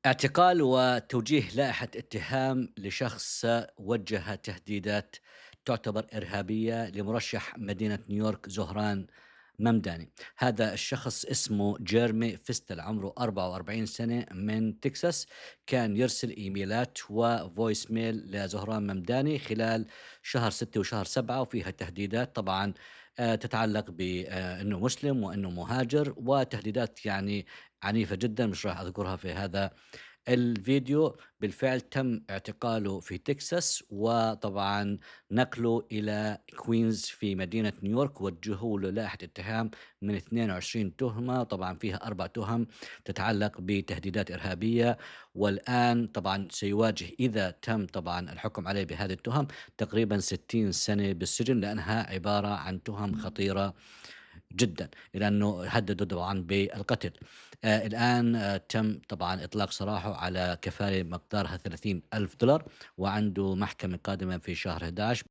اعتقال وتوجيه لائحة اتهام لشخص وجه تهديدات تعتبر إرهابية لمرشح مدينة نيويورك زهران ممداني. هذا الشخص اسمه جيرمي فيستل، عمره 44 سنة، من تكساس. كان يرسل إيميلات وفويس ميل لزهران ممداني خلال شهر 6 وشهر 7، وفيها تهديدات طبعا تتعلق بأنه مسلم وأنه مهاجر، وتهديدات يعني عنيفة جدا مش راح أذكرها في هذا الفيديو. بالفعل تم اعتقاله في تكساس، وطبعا نقله إلى كوينز في مدينة نيويورك. وجهوا له لائحة اتهام من 22 تهمة، طبعا فيها 4 تهم تتعلق بتهديدات إرهابية. والآن طبعا سيواجه، إذا تم طبعا الحكم عليه بهذه التهم، تقريبا 60 سنة بالسجن، لأنها عبارة عن تهم خطيرة جدًا، لأنه هدّدوا طبعًا بالقتل. الآن تم طبعًا إطلاق سراحه على كفالة مقدارها $30,000، وعنده محكمة قادمة في شهر 11.